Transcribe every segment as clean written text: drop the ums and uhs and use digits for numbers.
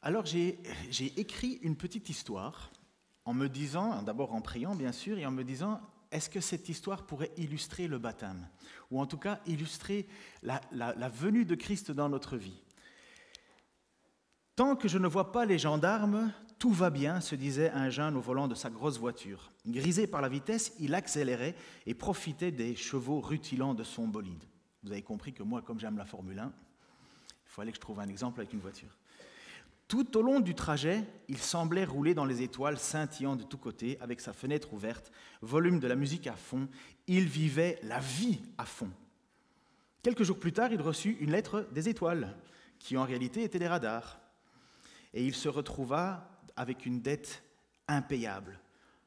Alors j'ai écrit une petite histoire en me disant, d'abord en priant bien sûr, et en me disant, est-ce que cette histoire pourrait illustrer le baptême? Ou en tout cas illustrer la venue de Christ dans notre vie. Tant que je ne vois pas les gendarmes, tout va bien, se disait un jeune au volant de sa grosse voiture. Grisé par la vitesse, il accélérait et profitait des chevaux rutilants de son bolide. Vous avez compris que moi, comme j'aime la Formule 1, il fallait que je trouve un exemple avec une voiture. Tout au long du trajet, il semblait rouler dans les étoiles, scintillant de tous côtés, avec sa fenêtre ouverte, volume de la musique à fond. Il vivait la vie à fond. Quelques jours plus tard, il reçut une lettre des étoiles, qui en réalité étaient des radars. Et il se retrouva avec une dette impayable,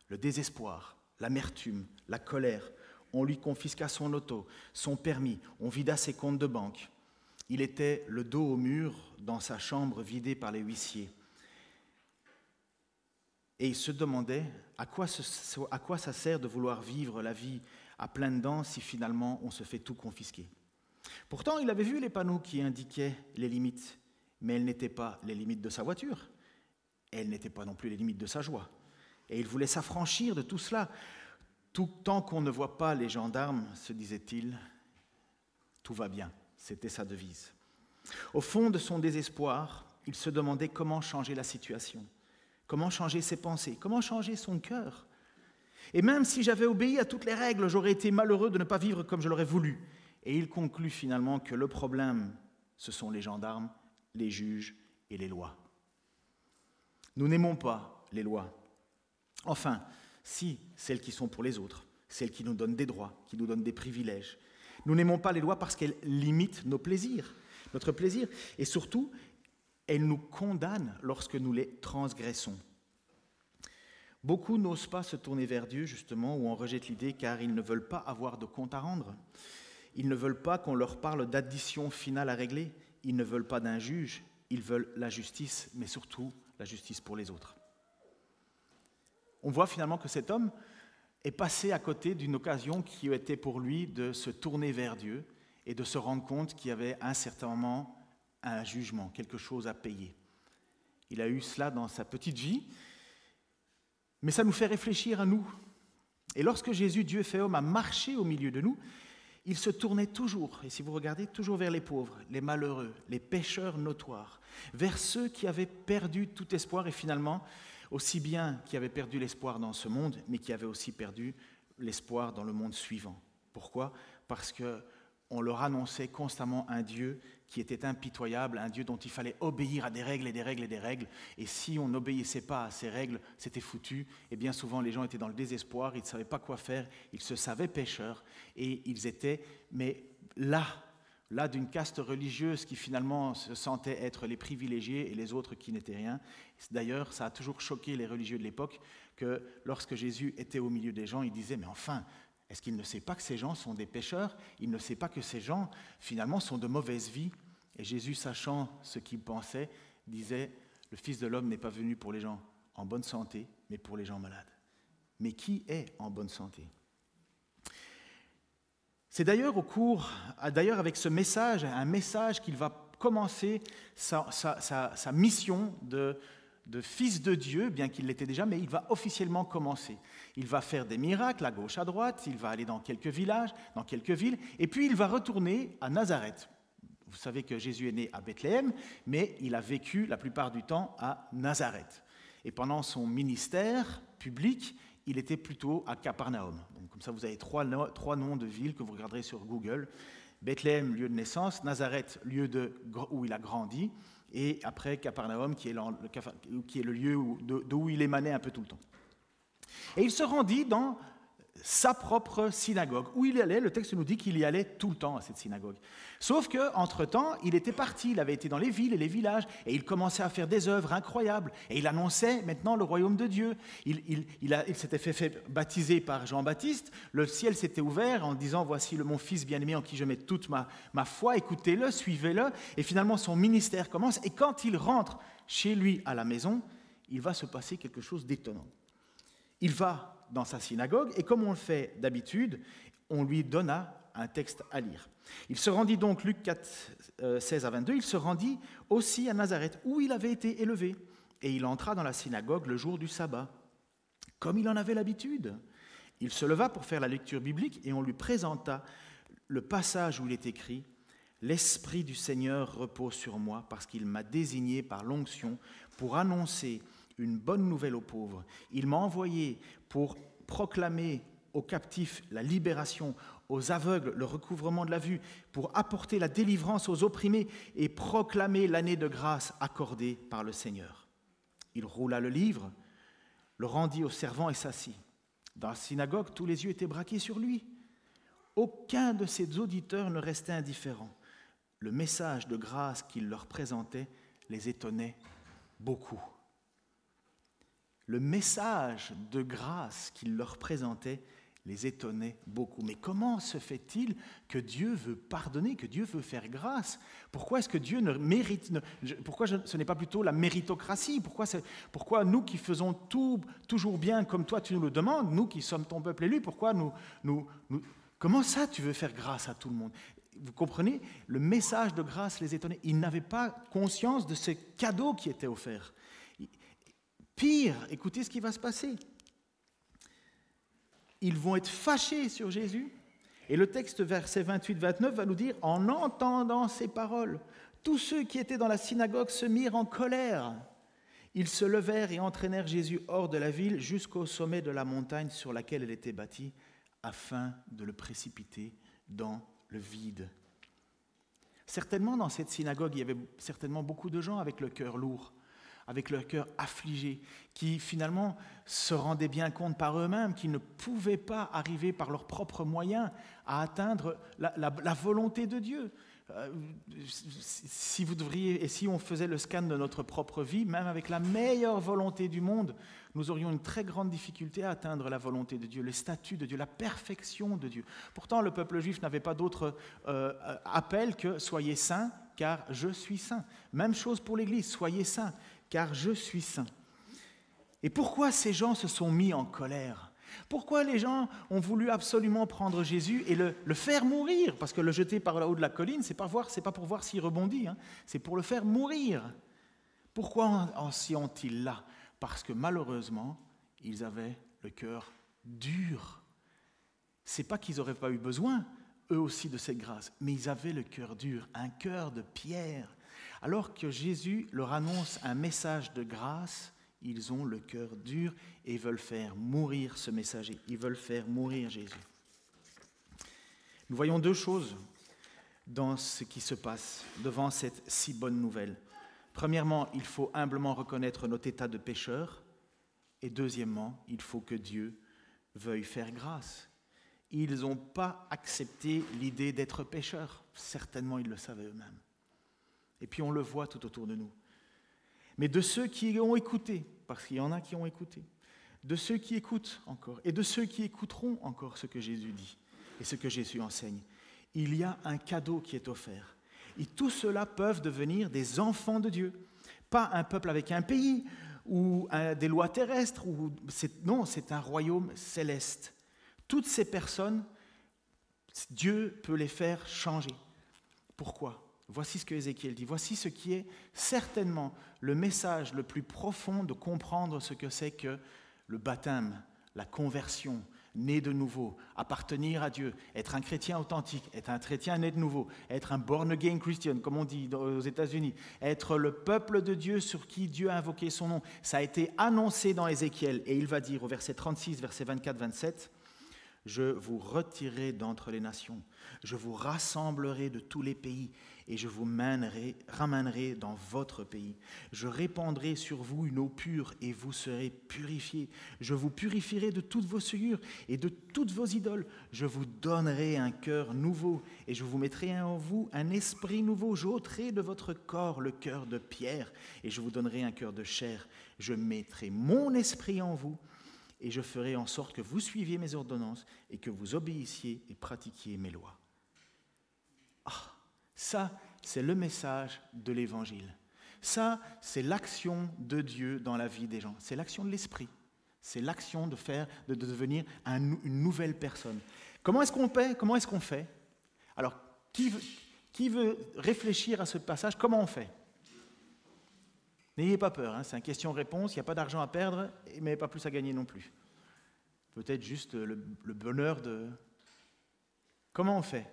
le désespoir, l'amertume, la colère. On lui confisqua son auto, son permis, on vida ses comptes de banque. Il était le dos au mur dans sa chambre vidée par les huissiers. Et il se demandait à quoi ça sert de vouloir vivre la vie à pleines dents si finalement on se fait tout confisquer. Pourtant, il avait vu les panneaux qui indiquaient les limites, mais elles n'étaient pas les limites de sa voiture. Elles n'étaient pas non plus les limites de sa joie. Et il voulait s'affranchir de tout cela. Tout tant qu'on ne voit pas les gendarmes, se disait-il, tout va bien. C'était sa devise. Au fond de son désespoir, il se demandait comment changer la situation, comment changer ses pensées, comment changer son cœur. Et même si j'avais obéi à toutes les règles, j'aurais été malheureux de ne pas vivre comme je l'aurais voulu. Et il conclut finalement que le problème, ce sont les gendarmes, les juges et les lois. Nous n'aimons pas les lois. Enfin, si, celles qui sont pour les autres, celles qui nous donnent des droits, qui nous donnent des privilèges. Nous n'aimons pas les lois parce qu'elles limitent nos plaisirs, notre plaisir, et surtout, elles nous condamnent lorsque nous les transgressons. Beaucoup n'osent pas se tourner vers Dieu, justement, ou en rejettent l'idée car ils ne veulent pas avoir de compte à rendre. Ils ne veulent pas qu'on leur parle d'addition finale à régler. Ils ne veulent pas d'un juge. Ils veulent la justice, mais surtout la justice pour les autres. On voit finalement que cet homme est passé à côté d'une occasion qui était pour lui de se tourner vers Dieu et de se rendre compte qu'il y avait à un certain moment un jugement, quelque chose à payer. Il a eu cela dans sa petite vie, mais ça nous fait réfléchir à nous. Et lorsque Jésus, Dieu fait homme, a marché au milieu de nous, il se tournait toujours, et si vous regardez, toujours vers les pauvres, les malheureux, les pécheurs notoires, vers ceux qui avaient perdu tout espoir et finalement, aussi bien qui avaient perdu l'espoir dans ce monde, mais qui avaient aussi perdu l'espoir dans le monde suivant. Pourquoi ? Parce qu'on leur annonçait constamment un Dieu qui était impitoyable, un Dieu dont il fallait obéir à des règles et des règles et des règles. Et si on n'obéissait pas à ces règles, c'était foutu. Et bien souvent, les gens étaient dans le désespoir, ils ne savaient pas quoi faire, ils se savaient pécheurs, et ils étaient, mais là d'une caste religieuse qui finalement se sentait être les privilégiés et les autres qui n'étaient rien. D'ailleurs, ça a toujours choqué les religieux de l'époque que lorsque Jésus était au milieu des gens, il disait « Mais enfin, est-ce qu'il ne sait pas que ces gens sont des pécheurs? Il ne sait pas que ces gens, finalement, sont de mauvaise vie ?» Et Jésus, sachant ce qu'il pensait, disait « Le Fils de l'homme n'est pas venu pour les gens en bonne santé, mais pour les gens malades. » Mais qui est en bonne santé ? C'est d'ailleurs avec ce message, un message qu'il va commencer sa mission de fils de Dieu, bien qu'il l'était déjà, mais il va officiellement commencer. Il va faire des miracles à gauche, à droite, il va aller dans quelques villages, dans quelques villes, et puis il va retourner à Nazareth. Vous savez que Jésus est né à Bethléem, mais il a vécu la plupart du temps à Nazareth. Et pendant son ministère public, il était plutôt à Capernaum. Donc, comme ça, vous avez trois noms de villes que vous regarderez sur Google. Bethléem, lieu de naissance, Nazareth, lieu où il a grandi, et après Capernaum, qui est le lieu d'où il émanait un peu tout le temps. Et il se rendit dans sa propre synagogue, où il allait, le texte nous dit qu'il y allait tout le temps à cette synagogue. Sauf qu'entre-temps, il était parti, il avait été dans les villes et les villages, et il commençait à faire des œuvres incroyables, et il annonçait maintenant le royaume de Dieu. Il s'était fait baptiser par Jean-Baptiste, le ciel s'était ouvert en disant « Voici mon fils bien-aimé en qui je mets toute ma foi, écoutez-le, suivez-le », et finalement son ministère commence, et quand il rentre chez lui à la maison, il va se passer quelque chose d'étonnant. Il va dans sa synagogue, et comme on le fait d'habitude, on lui donna un texte à lire. Il se rendit donc, Luc 4, 16 à 22, il se rendit aussi à Nazareth, où il avait été élevé, et il entra dans la synagogue le jour du sabbat, comme il en avait l'habitude. Il se leva pour faire la lecture biblique, et on lui présenta le passage où il est écrit « L'Esprit du Seigneur repose sur moi, parce qu'il m'a désigné par l'onction pour annoncer une bonne nouvelle aux pauvres. Il m'a envoyé pour proclamer aux captifs la libération, aux aveugles le recouvrement de la vue, pour apporter la délivrance aux opprimés et proclamer l'année de grâce accordée par le Seigneur. » Il roula le livre, le rendit au servant et s'assit. Dans la synagogue, tous les yeux étaient braqués sur lui. Aucun de ses auditeurs ne restait indifférent. Le message de grâce qu'il leur présentait les étonnait beaucoup. Le message de grâce qu'il leur présentait les étonnait beaucoup. Mais comment se fait-il que Dieu veut pardonner, que Dieu veut faire grâce? Pourquoi est-ce que Dieu ne mérite... Pourquoi ce n'est pas plutôt la méritocratie? Pourquoi nous qui faisons tout toujours bien comme toi tu nous le demandes, nous qui sommes ton peuple élu, pourquoi comment ça tu veux faire grâce à tout le monde? Vous comprenez? Le message de grâce les étonnait. Ils n'avaient pas conscience de ce cadeau qui était offert. Pire, écoutez ce qui va se passer. Ils vont être fâchés sur Jésus. Et le texte, verset 28-29, va nous dire « En entendant ces paroles, tous ceux qui étaient dans la synagogue se mirent en colère. Ils se levèrent et entraînèrent Jésus hors de la ville jusqu'au sommet de la montagne sur laquelle elle était bâtie, afin de le précipiter dans le vide. » Certainement, dans cette synagogue, il y avait certainement beaucoup de gens avec le cœur lourd, avec leur cœur affligé, qui finalement se rendaient bien compte par eux-mêmes qu'ils ne pouvaient pas arriver par leurs propres moyens à atteindre la volonté de Dieu. Si on faisait le scan de notre propre vie, même avec la meilleure volonté du monde, nous aurions une très grande difficulté à atteindre la volonté de Dieu, les statuts de Dieu, la perfection de Dieu. Pourtant, le peuple juif n'avait pas d'autre appel que « Soyez saints, car je suis saint ». Même chose pour l'Église, « Soyez saints, car je suis saint ». Et pourquoi ces gens se sont mis en colère ? Pourquoi les gens ont voulu absolument prendre Jésus et le faire mourir? Parce que le jeter par le haut de la colline, c'est pas pour voir s'il rebondit, hein, c'est pour le faire mourir. Pourquoi en sont-ils là? Parce que malheureusement, ils avaient le cœur dur. C'est pas qu'ils n'auraient pas eu besoin, eux aussi, de cette grâce, mais ils avaient le cœur dur, un cœur de pierre. Alors que Jésus leur annonce un message de grâce, ils ont le cœur dur et veulent faire mourir ce messager. Ils veulent faire mourir Jésus. Nous voyons deux choses dans ce qui se passe devant cette si bonne nouvelle. Premièrement, il faut humblement reconnaître notre état de pécheur. Et deuxièmement, il faut que Dieu veuille faire grâce. Ils n'ont pas accepté l'idée d'être pécheurs. Certainement, ils le savaient eux-mêmes. Et puis on le voit tout autour de nous. Mais de ceux qui ont écouté, parce qu'il y en a qui ont écouté, de ceux qui écoutent encore, et de ceux qui écouteront encore ce que Jésus dit et ce que Jésus enseigne, il y a un cadeau qui est offert. Et tous ceux-là peuvent devenir des enfants de Dieu. Pas un peuple avec un pays ou des lois terrestres. Non, c'est un royaume céleste. Toutes ces personnes, Dieu peut les faire changer. Pourquoi ? Voici ce que Ézéchiel dit. Voici ce qui est certainement le message le plus profond de comprendre ce que c'est que le baptême, la conversion, né de nouveau, appartenir à Dieu, être un chrétien authentique, être un chrétien né de nouveau, être un born-again Christian, comme on dit aux États-Unis, être le peuple de Dieu sur qui Dieu a invoqué son nom. Ça a été annoncé dans Ézéchiel et il va dire au verset 36, verset 24-27, « Je vous retirerai d'entre les nations, je vous rassemblerai de tous les pays et je vous ramènerai dans votre pays. Je répandrai sur vous une eau pure et vous serez purifiés. Je vous purifierai de toutes vos souillures et de toutes vos idoles. Je vous donnerai un cœur nouveau et je vous mettrai en vous un esprit nouveau. J'ôterai de votre corps le cœur de pierre et je vous donnerai un cœur de chair. Je mettrai mon esprit en vous et je ferai en sorte que vous suiviez mes ordonnances et que vous obéissiez et pratiquiez mes lois. » Ça, c'est le message de l'Évangile. Ça, c'est l'action de Dieu dans la vie des gens. C'est l'action de l'Esprit. C'est l'action de devenir une nouvelle personne. Comment est-ce qu'on fait? Alors, qui veut réfléchir à ce passage? Comment on fait? N'ayez pas peur, hein, c'est une question-réponse, il n'y a pas d'argent à perdre, mais pas plus à gagner non plus. Peut-être juste le bonheur de... Comment on fait?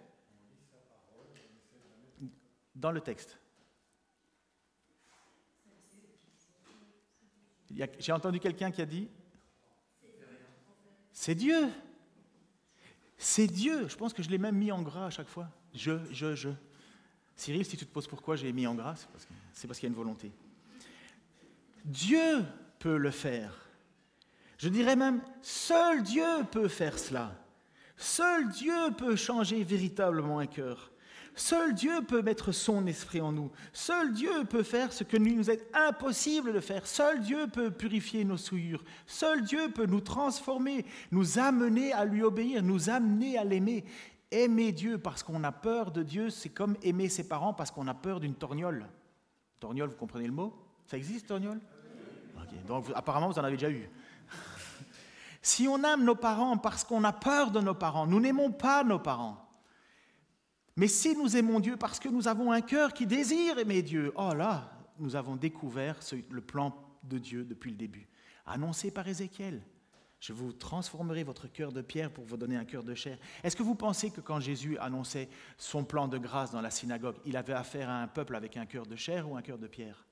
Dans le texte. J'ai entendu quelqu'un qui a dit c'est Dieu. C'est Dieu. Je pense que je l'ai même mis en gras à chaque fois. Je. Cyril, si tu te poses pourquoi j'ai mis en gras, c'est parce qu'il y a une volonté. Dieu peut le faire. Je dirais même, seul Dieu peut faire cela. Seul Dieu peut changer véritablement un cœur. Seul Dieu peut mettre son esprit en nous. Seul Dieu peut faire ce que nous est impossible de faire. Seul Dieu peut purifier nos souillures. Seul Dieu peut nous transformer, nous amener à lui obéir, nous amener à l'aimer. Aimer Dieu parce qu'on a peur de Dieu, c'est comme aimer ses parents parce qu'on a peur d'une torgnole. Torgnole, vous comprenez le mot? Ça existe, torgnole? Okay. Donc, apparemment, vous en avez déjà eu. Si on aime nos parents parce qu'on a peur de nos parents, nous n'aimons pas nos parents. Mais si nous aimons Dieu parce que nous avons un cœur qui désire aimer Dieu, oh là, nous avons découvert le plan de Dieu depuis le début. Annoncé par Ézéchiel, je vous transformerai votre cœur de pierre pour vous donner un cœur de chair. Est-ce que vous pensez que quand Jésus annonçait son plan de grâce dans la synagogue, il avait affaire à un peuple avec un cœur de chair ou un cœur de pierre?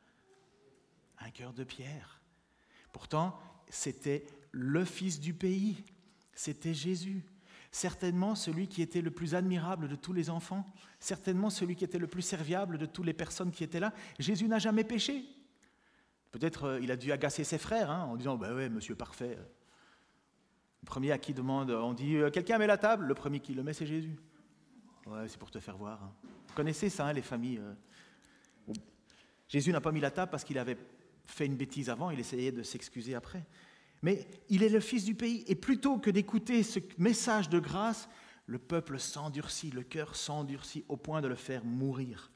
Un cœur de pierre. Pourtant, c'était le fils du pays, c'était Jésus. Certainement celui qui était le plus admirable de tous les enfants, certainement celui qui était le plus serviable de toutes les personnes qui étaient là. Jésus n'a jamais péché. Peut-être il a dû agacer ses frères en disant bah ouais, monsieur parfait. Le premier à qui demande, on dit quelqu'un met la table, le premier qui le met c'est Jésus. Ouais, c'est pour te faire voir. Vous connaissez ça, les familles. Jésus n'a pas mis la table parce qu'il avait fait une bêtise avant, il essayait de s'excuser après. Mais il est le fils du pays, et plutôt que d'écouter ce message de grâce, le peuple s'endurcit, le cœur s'endurcit au point de le faire mourir.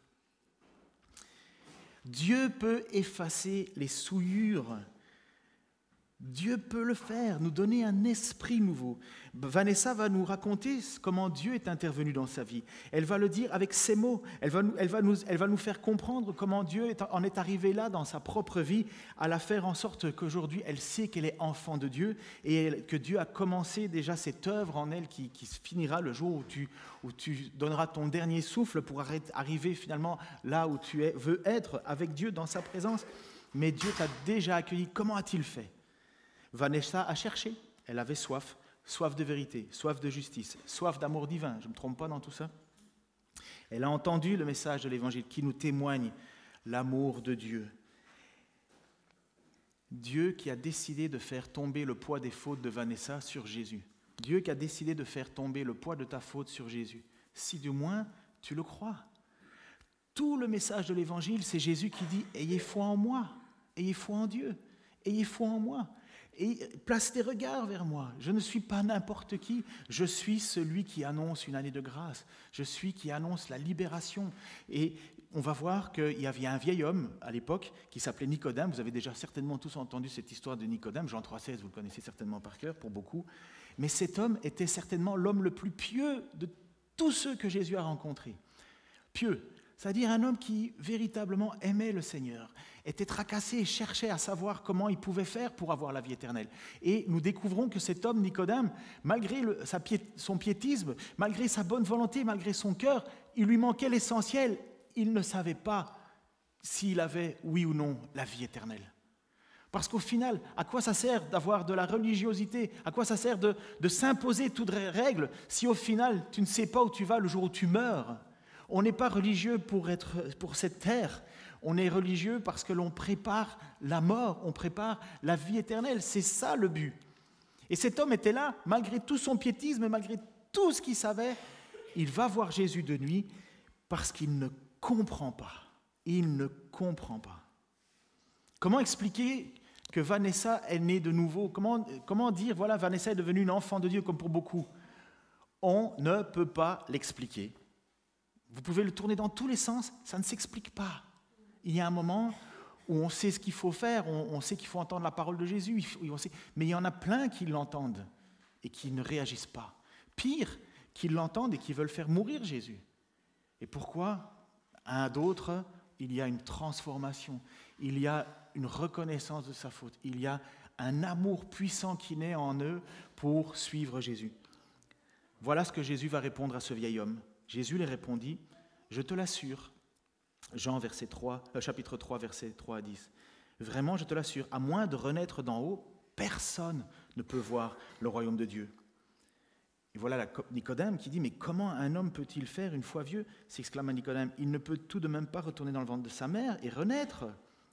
Dieu peut effacer les souillures. Dieu peut le faire, nous donner un esprit nouveau. Vanessa va nous raconter comment Dieu est intervenu dans sa vie. Elle va le dire avec ses mots. Elle va nous faire comprendre comment Dieu en est arrivé là dans sa propre vie, à la faire en sorte qu'aujourd'hui elle sait qu'elle est enfant de Dieu et que Dieu a commencé déjà cette œuvre en elle qui se finira le jour où tu donneras ton dernier souffle pour arriver finalement là où tu veux être avec Dieu dans sa présence. Mais Dieu t'a déjà accueilli. Comment a-t-il fait? Vanessa a cherché, elle avait soif de vérité, soif de justice, soif d'amour divin, je ne me trompe pas dans tout ça. Elle a entendu le message de l'Évangile qui nous témoigne l'amour de Dieu. Dieu qui a décidé de faire tomber le poids des fautes de Vanessa sur Jésus. Dieu qui a décidé de faire tomber le poids de ta faute sur Jésus. Si du moins tu le crois. Tout le message de l'Évangile, c'est Jésus qui dit « Ayez foi en moi, ayez foi en Dieu, ayez foi en moi ». Et place tes regards vers moi. Je ne suis pas n'importe qui. Je suis celui qui annonce une année de grâce. Je suis qui annonce la libération. Et on va voir qu'il y avait un vieil homme à l'époque qui s'appelait Nicodème. Vous avez déjà certainement tous entendu cette histoire de Nicodème. Jean 3,16, vous le connaissez certainement par cœur pour beaucoup. Mais cet homme était certainement l'homme le plus pieux de tous ceux que Jésus a rencontrés. Pieux, c'est-à-dire un homme qui véritablement aimait le Seigneur, était tracassé et cherchait à savoir comment il pouvait faire pour avoir la vie éternelle. Et nous découvrons que cet homme, Nicodème, malgré son piétisme, malgré sa bonne volonté, malgré son cœur, il lui manquait l'essentiel. Il ne savait pas s'il avait, oui ou non, la vie éternelle. Parce qu'au final, à quoi ça sert d'avoir de la religiosité? À quoi ça sert de s'imposer toutes les règles si au final, tu ne sais pas où tu vas le jour où tu meurs? On n'est pas religieux pour cette terre. On est religieux parce que l'on prépare la mort, on prépare la vie éternelle. C'est ça le but. Et cet homme était là, malgré tout son piétisme, malgré tout ce qu'il savait, il va voir Jésus de nuit parce qu'il ne comprend pas. Il ne comprend pas. Comment expliquer que Vanessa est née de nouveau? Comment dire, voilà, Vanessa est devenue une enfant de Dieu comme pour beaucoup? On ne peut pas l'expliquer. Vous pouvez le tourner dans tous les sens, ça ne s'explique pas. Il y a un moment où on sait ce qu'il faut faire, on sait qu'il faut entendre la parole de Jésus, mais il y en a plein qui l'entendent et qui ne réagissent pas. Pire, qui l'entendent et qui veulent faire mourir Jésus. Et pourquoi à d'autres, il y a une transformation, il y a une reconnaissance de sa faute, il y a un amour puissant qui naît en eux pour suivre Jésus. Voilà ce que Jésus va répondre à ce vieil homme. Jésus lui répondit, « Je te l'assure, » Jean chapitre 3, versets 3 à 10. « Vraiment, je te l'assure, à moins de renaître d'en haut, personne ne peut voir le royaume de Dieu. » Et voilà Nicodème qui dit, « Mais comment un homme peut-il faire une fois vieux ?» s'exclama Nicodème. « Il ne peut tout de même pas retourner dans le ventre de sa mère et renaître. »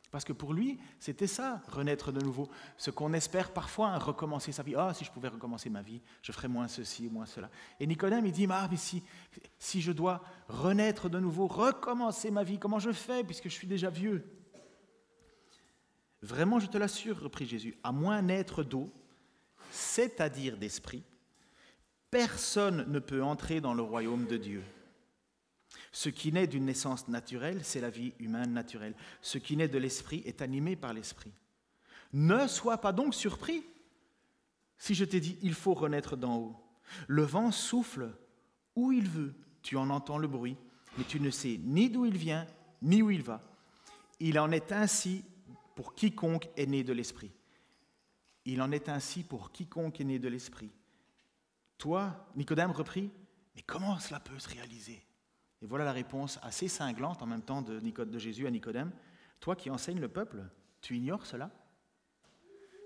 Parce que pour lui, c'était ça, renaître de nouveau. Ce qu'on espère parfois, recommencer sa vie. « Ah, si je pouvais recommencer ma vie, je ferais moins ceci, moins cela. » Et Nicodème, il dit, « Ah, mais si je dois renaître de nouveau, recommencer ma vie, comment je fais puisque je suis déjà vieux ?» « Vraiment, je te l'assure, reprit Jésus, à moins naître d'eau, c'est-à-dire d'esprit, personne ne peut entrer dans le royaume de Dieu. Ce qui naît d'une naissance naturelle, c'est la vie humaine naturelle. Ce qui naît de l'esprit est animé par l'esprit. Ne sois pas donc surpris si je t'ai dit, il faut renaître d'en haut. Le vent souffle où il veut, tu en entends le bruit, mais tu ne sais ni d'où il vient, ni où il va. Il en est ainsi pour quiconque est né de l'esprit. Il en est ainsi pour quiconque est né de l'esprit. Toi, Nicodème reprit, mais comment cela peut se réaliser ? Et voilà la réponse assez cinglante en même temps de Jésus à Nicodème. Toi qui enseignes le peuple, tu ignores cela ?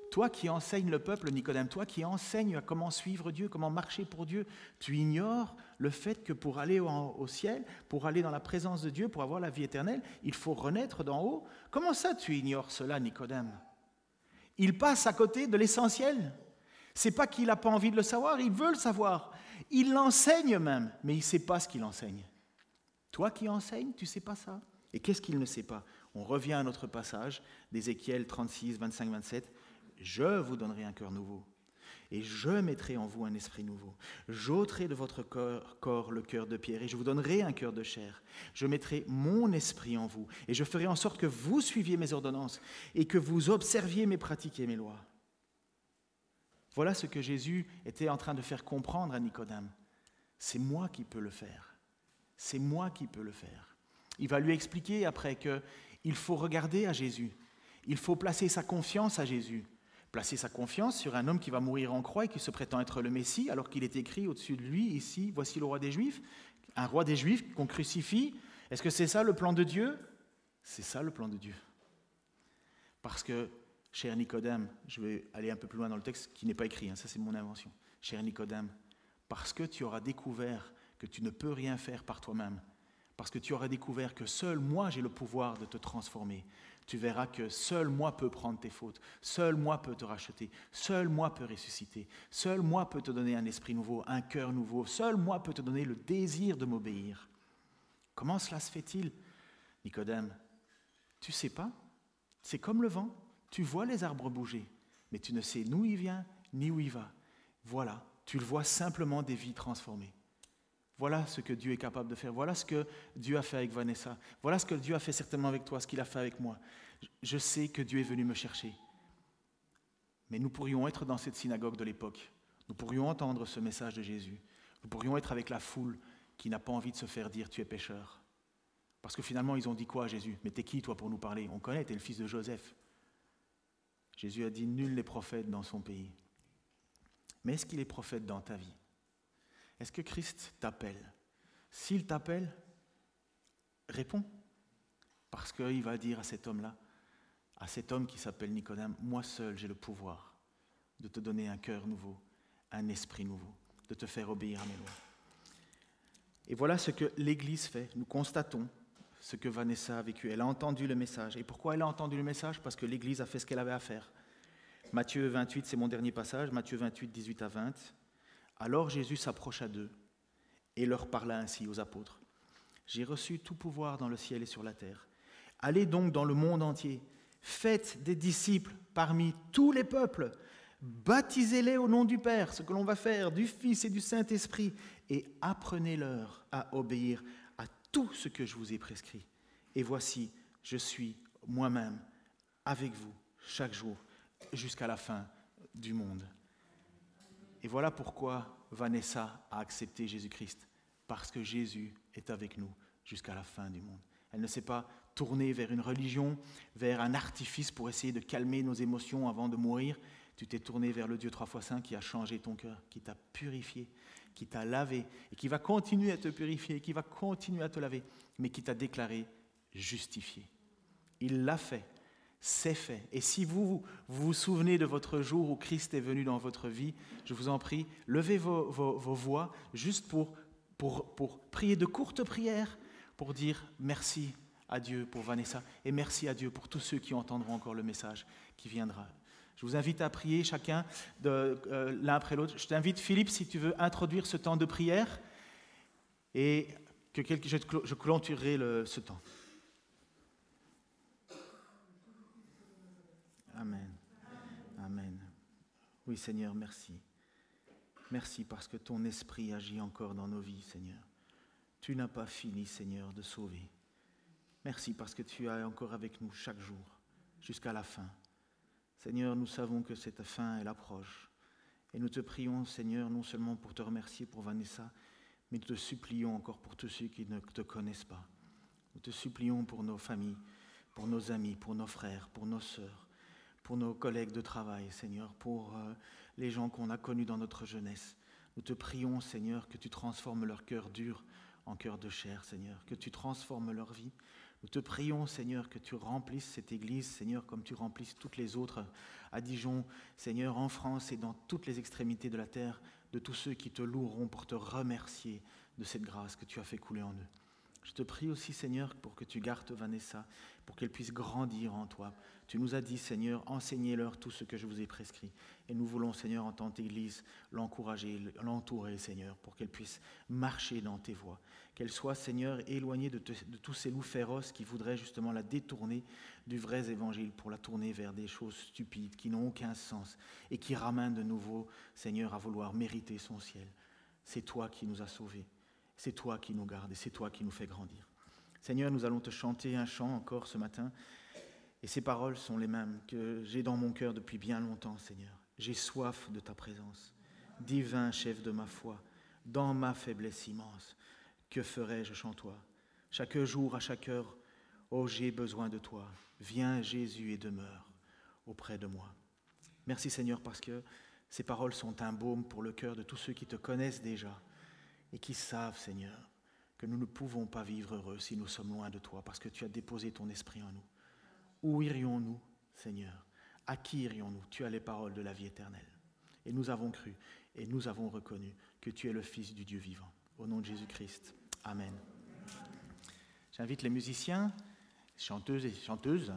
Toi qui enseignes le peuple, Nicodème, toi qui enseignes à comment suivre Dieu, comment marcher pour Dieu, tu ignores le fait que pour aller au ciel, pour aller dans la présence de Dieu, pour avoir la vie éternelle, il faut renaître d'en haut. Comment ça tu ignores cela, Nicodème ? Il passe à côté de l'essentiel. C'est pas qu'il n'a pas envie de le savoir, il veut le savoir. Il l'enseigne même, mais il ne sait pas ce qu'il enseigne. Toi qui enseignes, tu ne sais pas ça. Et qu'est-ce qu'il ne sait pas ? On revient à notre passage d'Ézéchiel 36, 25, 27. « Je vous donnerai un cœur nouveau, et je mettrai en vous un esprit nouveau. J'ôterai de votre corps le cœur de pierre, et je vous donnerai un cœur de chair. Je mettrai mon esprit en vous, et je ferai en sorte que vous suiviez mes ordonnances, et que vous observiez mes pratiques et mes lois. » Voilà ce que Jésus était en train de faire comprendre à Nicodème. C'est moi qui peux le faire. C'est moi qui peux le faire. Il va lui expliquer après qu'il faut regarder à Jésus. Il faut placer sa confiance à Jésus. Placer sa confiance sur un homme qui va mourir en croix et qui se prétend être le Messie, alors qu'il est écrit au-dessus de lui, ici, voici le roi des Juifs, un roi des Juifs qu'on crucifie. Est-ce que c'est ça le plan de Dieu ? C'est ça le plan de Dieu. Parce que, cher Nicodème, je vais aller un peu plus loin dans le texte qui n'est pas écrit, ça c'est mon invention. Cher Nicodème, parce que tu auras découvert que tu ne peux rien faire par toi-même, parce que tu auras découvert que seul moi j'ai le pouvoir de te transformer, tu verras que seul moi peux prendre tes fautes, seul moi peux te racheter, seul moi peux ressusciter, seul moi peux te donner un esprit nouveau, un cœur nouveau, seul moi peux te donner le désir de m'obéir. Comment cela se fait-il, Nicodème ? Tu ne sais pas ? C'est comme le vent, tu vois les arbres bouger, mais tu ne sais ni où il vient, ni où il va. Voilà, tu le vois simplement des vies transformées. Voilà ce que Dieu est capable de faire. Voilà ce que Dieu a fait avec Vanessa. Voilà ce que Dieu a fait certainement avec toi, ce qu'il a fait avec moi. Je sais que Dieu est venu me chercher. Mais nous pourrions être dans cette synagogue de l'époque. Nous pourrions entendre ce message de Jésus. Nous pourrions être avec la foule qui n'a pas envie de se faire dire « tu es pécheur ». Parce que finalement, ils ont dit quoi à Jésus ? « Mais t'es qui toi pour nous parler ? On connaît, t'es le fils de Joseph. » Jésus a dit « nul n'est prophète dans son pays ». Mais est-ce qu'il est prophète dans ta vie ? Est-ce que Christ t'appelle ? S'il t'appelle, réponds. Parce qu'il va dire à cet homme-là, à cet homme qui s'appelle Nicodème, moi seul j'ai le pouvoir de te donner un cœur nouveau, un esprit nouveau, de te faire obéir à mes lois. Et voilà ce que l'Église fait. Nous constatons ce que Vanessa a vécu. Elle a entendu le message. Et pourquoi elle a entendu le message ? Parce que l'Église a fait ce qu'elle avait à faire. Matthieu 28, c'est mon dernier passage, Matthieu 28, 18 à 20. Alors Jésus s'approcha d'eux et leur parla ainsi aux apôtres. « J'ai reçu tout pouvoir dans le ciel et sur la terre. Allez donc dans le monde entier, faites des disciples parmi tous les peuples, baptisez-les au nom du Père, ce que l'on va faire, du Fils et du Saint-Esprit, et apprenez-leur à obéir à tout ce que je vous ai prescrit. Et voici, je suis moi-même avec vous chaque jour jusqu'à la fin du monde. » Et voilà pourquoi Vanessa a accepté Jésus-Christ, parce que Jésus est avec nous jusqu'à la fin du monde. Elle ne s'est pas tournée vers une religion, vers un artifice pour essayer de calmer nos émotions avant de mourir. Tu t'es tourné vers le Dieu 3 fois Saint qui a changé ton cœur, qui t'a purifié, qui t'a lavé et qui va continuer à te purifier, qui va continuer à te laver, mais qui t'a déclaré justifié. Il l'a fait, c'est fait. Et si vous vous souvenez de votre jour où Christ est venu dans votre vie, je vous en prie, levez vos voix juste pour prier de courtes prières, pour dire merci à Dieu pour Vanessa et merci à Dieu pour tous ceux qui entendront encore le message qui viendra. Je vous invite à prier chacun l'un après l'autre. Je t'invite, Philippe, si tu veux introduire ce temps de prière et que je clôturerai ce temps. Amen. Amen. Oui, Seigneur, merci. Merci parce que ton esprit agit encore dans nos vies, Seigneur. Tu n'as pas fini, Seigneur, de sauver. Merci parce que tu es encore avec nous chaque jour, jusqu'à la fin. Seigneur, nous savons que cette fin, elle approche. Et nous te prions, Seigneur, non seulement pour te remercier pour Vanessa, mais nous te supplions encore pour tous ceux qui ne te connaissent pas. Nous te supplions pour nos familles, pour nos amis, pour nos frères, pour nos sœurs, pour nos collègues de travail, Seigneur, pour les gens qu'on a connus dans notre jeunesse. Nous te prions, Seigneur, que tu transformes leur cœur dur en cœur de chair, Seigneur, que tu transformes leur vie. Nous te prions, Seigneur, que tu remplisses cette Église, Seigneur, comme tu remplisses toutes les autres à Dijon, Seigneur, en France et dans toutes les extrémités de la terre, de tous ceux qui te loueront pour te remercier de cette grâce que tu as fait couler en eux. Je te prie aussi, Seigneur, pour que tu gardes Vanessa, pour qu'elle puisse grandir en toi. Tu nous as dit, Seigneur, enseignez-leur tout ce que je vous ai prescrit. Et nous voulons, Seigneur, en tant qu'Église, l'encourager, l'entourer, Seigneur, pour qu'elle puisse marcher dans tes voies. Qu'elle soit, Seigneur, éloignée de tous ces loups féroces qui voudraient justement la détourner du vrai évangile pour la tourner vers des choses stupides qui n'ont aucun sens et qui ramènent de nouveau, Seigneur, à vouloir mériter son ciel. C'est toi qui nous as sauvés. C'est toi qui nous gardes et c'est toi qui nous fais grandir. Seigneur, nous allons te chanter un chant encore ce matin. Et ces paroles sont les mêmes que j'ai dans mon cœur depuis bien longtemps, Seigneur. J'ai soif de ta présence, divin chef de ma foi, dans ma faiblesse immense. Que ferais-je sans toi? Chaque jour, à chaque heure, oh, j'ai besoin de toi. Viens, Jésus, et demeure auprès de moi. Merci, Seigneur, parce que ces paroles sont un baume pour le cœur de tous ceux qui te connaissent déjà et qui savent, Seigneur, que nous ne pouvons pas vivre heureux si nous sommes loin de toi, parce que tu as déposé ton esprit en nous. Où irions-nous, Seigneur? À qui irions-nous? Tu as les paroles de la vie éternelle. Et nous avons cru et nous avons reconnu que tu es le Fils du Dieu vivant. Au nom de Jésus-Christ. Amen. J'invite les musiciens, chanteuses et chanteuses,